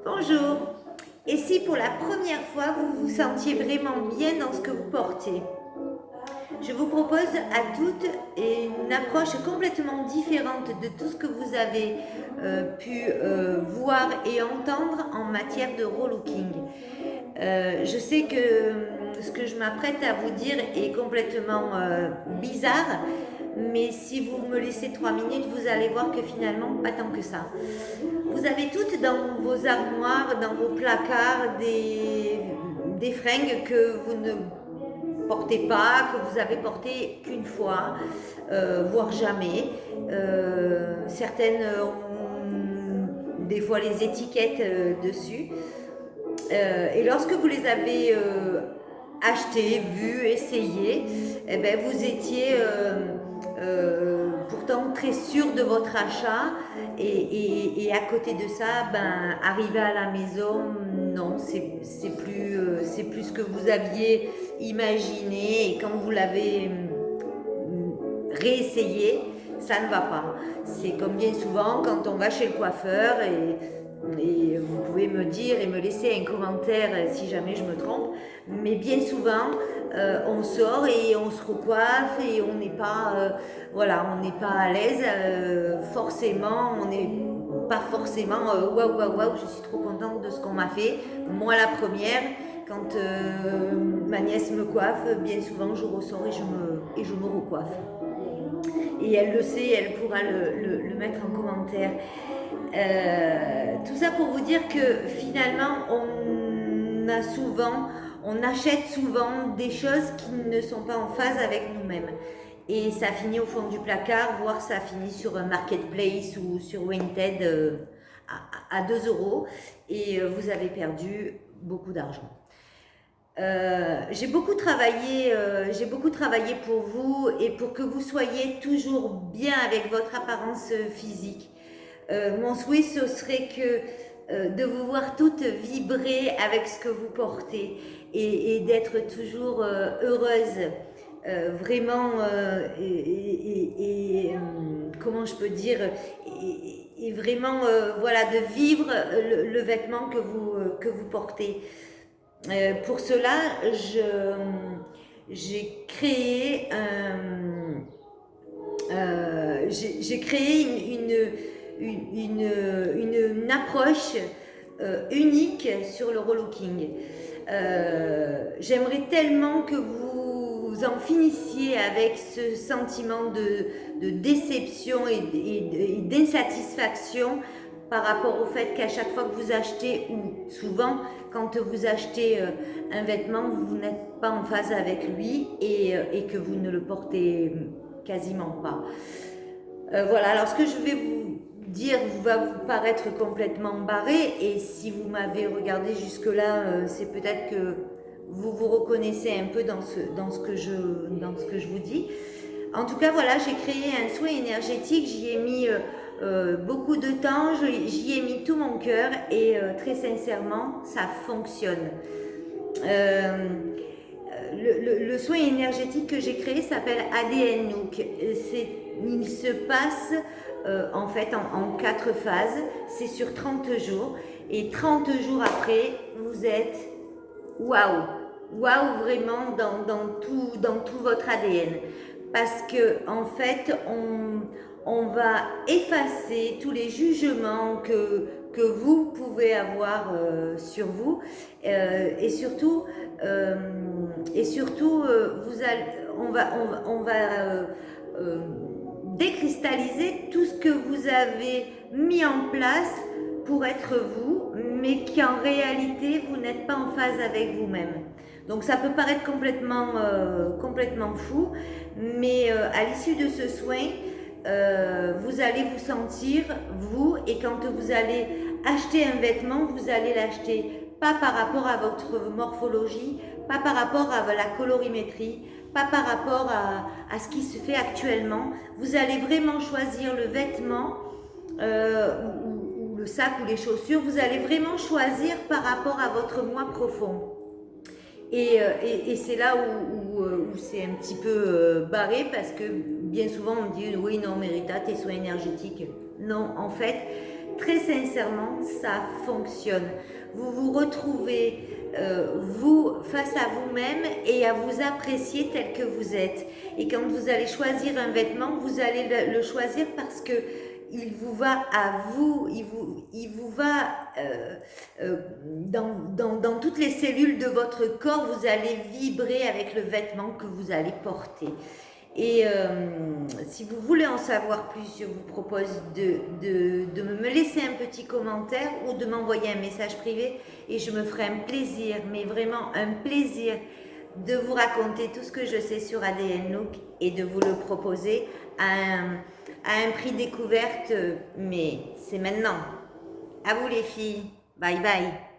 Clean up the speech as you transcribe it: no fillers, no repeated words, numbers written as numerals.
Bonjour. Et si pour la première fois vous vous sentiez vraiment bien dans ce que vous portez? Je vous propose à toutes une approche complètement différente de tout ce que vous avez pu voir et entendre en matière de relooking. Je sais que ce que je m'apprête à vous dire est complètement bizarre, mais si vous me laissez 3 minutes, vous allez voir que finalement, pas tant que ça. Vous avez toutes dans vos armoires, dans vos placards, des fringues que vous ne portez pas, que vous avez portées qu'une fois, voire jamais. Certaines ont des fois les étiquettes dessus. Et lorsque vous les avez achetées, vues, essayées, eh ben, vous étiez pourtant très sûr de votre achat et à côté de ça, ben, arrivé à la maison, non, c'est plus ce que vous aviez imaginé et quand vous l'avez réessayé, ça ne va pas. C'est comme bien souvent quand on va chez le coiffeur et vous pouvez me dire et me laisser un commentaire si jamais je me trompe, mais bien souvent on sort et on se recoiffe et on n'est pas on n'est pas à l'aise forcément, on n'est pas forcément waouh waouh waouh, je suis trop contente de ce qu'on m'a fait, moi la première. Quand ma nièce me coiffe, bien souvent je ressors et je me recoiffe. Et elle le sait, elle pourra le mettre en commentaire. Tout ça pour vous dire que finalement, on achète souvent des choses qui ne sont pas en phase avec nous-mêmes. Et ça finit au fond du placard, voire ça finit sur un marketplace ou sur Vinted à 2 euros. Et vous avez perdu beaucoup d'argent. J'ai beaucoup travaillé pour vous et pour que vous soyez toujours bien avec votre apparence physique. Mon souhait, ce serait que de vous voir toutes vibrer avec ce que vous portez et d'être toujours heureuse, vraiment, comment je peux dire, et vraiment, voilà, de vivre le vêtement que vous portez. Pour cela, j'ai créé j'ai créé une approche unique sur le relooking. J'aimerais tellement que vous en finissiez avec ce sentiment de déception et d'insatisfaction par rapport au fait qu'à chaque fois que vous achetez, ou souvent quand vous achetez un vêtement, vous n'êtes pas en phase avec lui et que vous ne le portez quasiment pas. Voilà, alors ce que je vais vous dire va vous paraître complètement barré, et si vous m'avez regardé jusque-là, c'est peut-être que vous vous reconnaissez un peu dans ce que je vous dis. En tout cas, voilà, j'ai créé un soin énergétique, j'y ai mis beaucoup de temps, j'y ai mis tout mon cœur et très sincèrement, ça fonctionne. Le soin énergétique que j'ai créé s'appelle ADN Nook. Il se passe en fait en 4 phases, c'est sur 30 jours et 30 jours après, vous êtes waouh, waouh vraiment dans tout votre ADN. Parce que en fait, on va effacer tous les jugements que vous pouvez avoir sur vous et surtout, on va décristalliser tout ce que vous avez mis en place pour être vous, mais qui en réalité vous n'êtes pas en phase avec vous-même. Donc ça peut paraître complètement fou, mais à l'issue de ce soin, vous allez vous sentir vous, et quand vous allez acheter un vêtement, vous allez l'acheter pas par rapport à votre morphologie, pas par rapport à la colorimétrie, pas par rapport à ce qui se fait actuellement. Vous allez vraiment choisir le vêtement ou le sac ou les chaussures, vous allez vraiment choisir par rapport à votre moi profond. Et c'est là où c'est un petit peu barré, parce que bien souvent on me dit oui non mais Rita, tes soins énergétiques. Non, en fait, très sincèrement, ça fonctionne. Vous vous retrouvez, vous, face à vous-même et à vous apprécier tel que vous êtes. Et quand vous allez choisir un vêtement, vous allez le choisir parce que il vous va à vous, il vous va dans toutes les cellules de votre corps, vous allez vibrer avec le vêtement que vous allez porter. Et si vous voulez en savoir plus, je vous propose de me laisser un petit commentaire ou de m'envoyer un message privé et je me ferai un plaisir, mais vraiment un plaisir de vous raconter tout ce que je sais sur ADN Look et de vous le proposer à un prix découverte, mais c'est maintenant. À vous les filles, bye bye.